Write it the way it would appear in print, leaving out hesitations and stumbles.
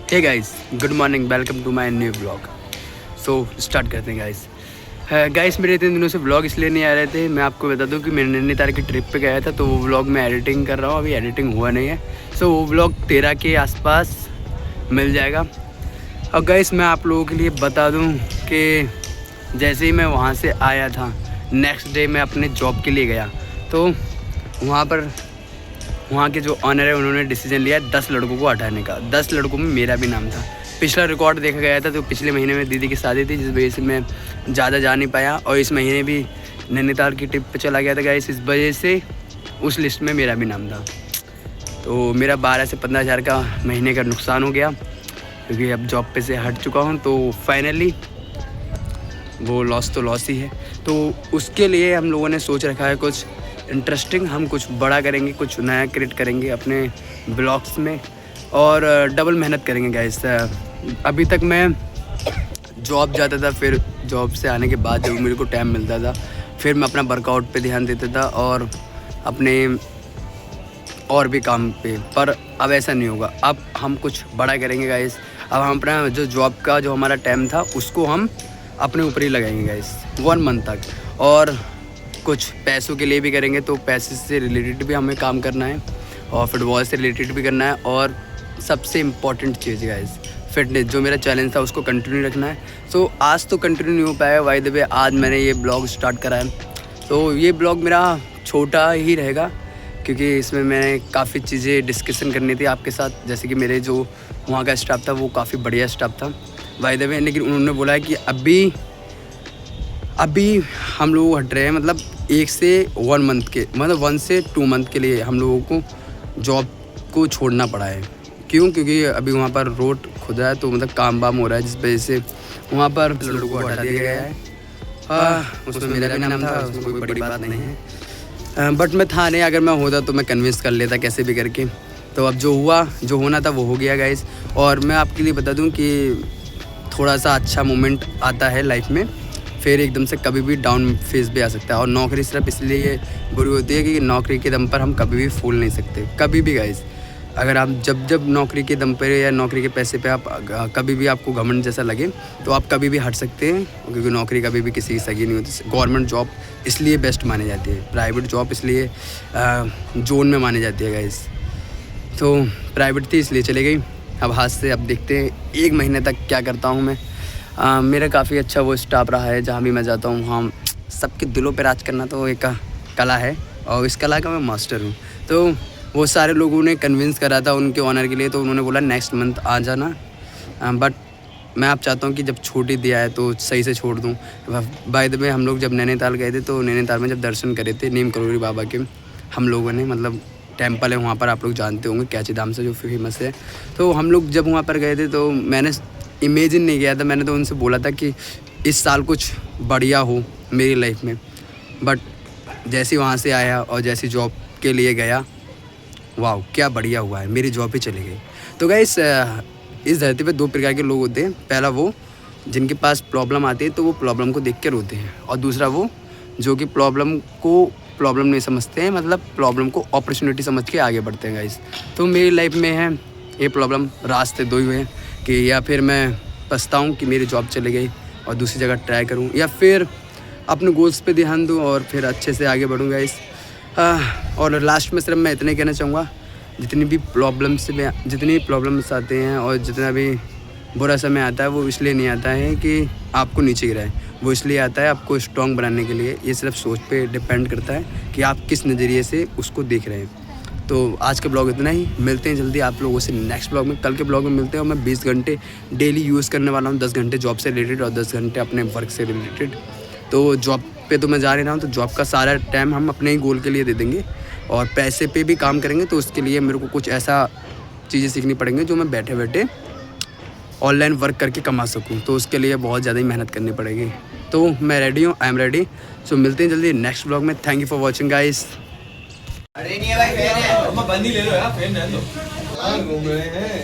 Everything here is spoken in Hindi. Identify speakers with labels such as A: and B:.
A: Hey guys, good morning, welcome to my new blog. So start करते हैं गाइस। गाइस मेरे इतने दिनों से ब्लॉग इसलिए नहीं आ रहे थे। मैं आपको बता दूं कि मैं नैनीताल की ट्रिप पे गया था, तो वो ब्लॉग मैं एडिटिंग कर रहा हूँ। अभी एडिटिंग हुआ नहीं है। सो वो ब्लॉग 13 के आसपास मिल जाएगा। और गाइस मैं आप लोगों के लिए बता दूँ कि जैसे ही मैं वहाँ से आया था, नेक्स्ट डे मैं अपने जॉब के लिए गया, तो वहाँ के जो ऑनर है उन्होंने डिसीजन लिया 10 लड़कों को हटाने का। 10 लड़कों में मेरा भी नाम था। पिछला रिकॉर्ड देखा गया था, तो पिछले महीने में दीदी की शादी थी, जिस वजह से मैं ज़्यादा जा नहीं पाया। और इस महीने भी नैनीताल की ट्रिप पे चला गया था गाइस, इस वजह से उस लिस्ट में मेरा भी नाम था। तो मेरा 12 से 15 हज़ार का महीने का नुकसान हो गया, क्योंकि अब जॉब पे से हट चुका हूँ। तो फाइनली वो लॉस तो लॉस ही है। तो उसके लिए हम लोगों ने सोच रखा है कुछ इंटरेस्टिंग, हम कुछ बड़ा करेंगे, कुछ नया क्रिएट करेंगे अपने ब्लॉग्स में, और डबल मेहनत करेंगे गाइस। अभी तक मैं जॉब जाता था, फिर जॉब से आने के बाद जब मेरे को टाइम मिलता था, फिर मैं अपना वर्कआउट पे ध्यान देता था और अपने और भी काम पे। पर अब ऐसा नहीं होगा। अब हम कुछ बड़ा करेंगे गाइस। अब हम अपना जो जॉब का जो हमारा टाइम था, उसको हम अपने ऊपर ही लगाएंगे गाइस 1 मंथ तक। और कुछ पैसों के लिए भी करेंगे, तो पैसे से रिलेटेड भी हमें काम करना है, और फुटबॉल से रिलेटेड भी करना है। और सबसे इम्पॉर्टेंट चीज़ गाइस, फिटनेस, जो मेरा चैलेंज था उसको कंटिन्यू रखना है। सो आज तो कंटिन्यू नहीं हो पाया, बाय द वे आज मैंने ये ब्लॉग स्टार्ट करा है। तो ये ब्लॉग मेरा छोटा ही रहेगा, क्योंकि इसमें मैंने काफ़ी चीज़ें डिस्कशन करनी थी आपके साथ। जैसे कि मेरे जो वहाँ का स्टाफ था वो काफ़ी बढ़िया स्टाफ था बाय द वे, लेकिन उन्होंने बोला है कि अभी हम लोग हट रहे हैं, मतलब 1 से 1 मंथ के, मतलब 1 से 2 मंथ के लिए हम लोगों को जॉब को छोड़ना पड़ा है। क्यों? क्योंकि अभी वहाँ पर रोड खुदा है, तो मतलब काम वाम हो रहा है, जिस वजह से वहाँ पर लड़कों को हटा दिया गया है। उसमें मेरा भी नाम था, उसमें कोई बड़ी बात नहीं है। बट मैं था नहीं, अगर मैं होता तो मैं कन्विंस कर लेता कैसे भी करके। तो अब जो हुआ, जो होना था वो हो गया गाइस। और मैं आपके लिए बता दूँ कि थोड़ा सा अच्छा मोमेंट आता है लाइफ में, फिर एकदम से कभी भी डाउन फेज भी आ सकता है। और नौकरी सिर्फ इसलिए बुरी होती है कि नौकरी के दम पर हम कभी भी फूल नहीं सकते, कभी भी गाइस। अगर आप जब नौकरी के दम पर या नौकरी के पैसे पे आप कभी भी आपको घमंड जैसा लगे, तो आप कभी भी हट सकते हैं, क्योंकि नौकरी कभी भी किसी की सगी नहीं होती। गवर्नमेंट जॉब इसलिए बेस्ट मानी जाती है, प्राइवेट जॉब इसलिए जोन में मानी जाती है गाइस। तो प्राइवेट थी इसलिए चली गई, अब हाथ से। अब देखते हैं 1 महीने तक क्या करता हूँ मैं। मेरा काफ़ी अच्छा वो स्टाफ रहा है, जहाँ भी मैं जाता हूँ वहाँ सबके दिलों पे राज करना तो एक कला है, और इस कला का मैं मास्टर हूँ। तो वो सारे लोगों ने कन्विंस करा था उनके ऑनर के लिए, तो उन्होंने बोला नेक्स्ट मंथ आ जाना। बट मैं आप चाहता हूँ कि जब छोड़ ही दिया है तो सही से छोड़ दूँ। बाय द वे हम लोग जब नैनीताल गए थे, तो नैनीताल में जब दर्शन करे थे नीम करोली बाबा के हम लोगों ने, मतलब टेम्पल है वहाँ पर, आप लोग जानते होंगे, कैची धाम से जो फेमस है। तो हम लोग जब वहाँ पर गए थे, तो मैंने इमेजिन नहीं किया था। मैंने तो उनसे बोला था कि इस साल कुछ बढ़िया हो मेरी लाइफ में। बट जैसे वहाँ से आया और जैसी जॉब के लिए गया, वाह क्या बढ़िया हुआ है, मेरी जॉब ही चली गई। तो गाइस इस धरती पे 2 प्रकार के लोग होते हैं। पहला वो जिनके पास प्रॉब्लम आती है, तो वो प्रॉब्लम को देख के रोते हैं, और दूसरा वो जो कि प्रॉब्लम को प्रॉब्लम नहीं समझते हैं, मतलब प्रॉब्लम को अपॉर्चुनिटी समझ के आगे बढ़ते हैं गाइस। तो मेरी लाइफ में है ये प्रॉब्लम, रास्ते 2 ही हुए हैं कि या फिर मैं पछताऊँ कि मेरी जॉब चली गई और दूसरी जगह ट्राई करूँ, या फिर अपने गोल्स पे ध्यान दूँ और फिर अच्छे से आगे बढ़ूँ गाइस। और लास्ट में सिर्फ मैं इतना ही कहना चाहूँगा, जितनी प्रॉब्लम्स आते हैं और जितना भी बुरा समय आता है, वो इसलिए नहीं आता है कि आपको नीचे गिराए, वो इसलिए आता है आपको स्ट्रॉन्ग बनाने के लिए। ये सिर्फ सोच पे डिपेंड करता है कि आप किस नज़रिए से उसको देख रहे हैं। तो आज का ब्लॉग इतना ही, मिलते हैं जल्दी आप लोगों से नेक्स्ट ब्लॉग में। कल के ब्लॉग में मिलते हैं, और मैं 20 घंटे डेली यूज़ करने वाला हूँ। 10 घंटे जॉब से रिलेटेड और 10 घंटे अपने वर्क से रिलेटेड। तो जॉब पे तो मैं जा नहीं रहा हूँ, तो जॉब का सारा टाइम हम अपने ही गोल के लिए दे देंगे, और पैसे पे भी काम करेंगे। तो उसके लिए मेरे को कुछ ऐसा चीज़ें सीखनी पड़ेंगी जो मैं बैठे बैठे ऑनलाइन वर्क करके कमा सकूँ। तो उसके लिए बहुत ज़्यादा ही मेहनत करनी पड़ेगी। तो मैं रेडी हूँ, आई एम रेडी। सो मिलते हैं जल्दी नेक्स्ट ब्लॉग में। Thank you for watching guys.
B: अरे नहीं है भाई, फैन है। बंदी ले लो यार, फैन है तो घूम रहे हैं।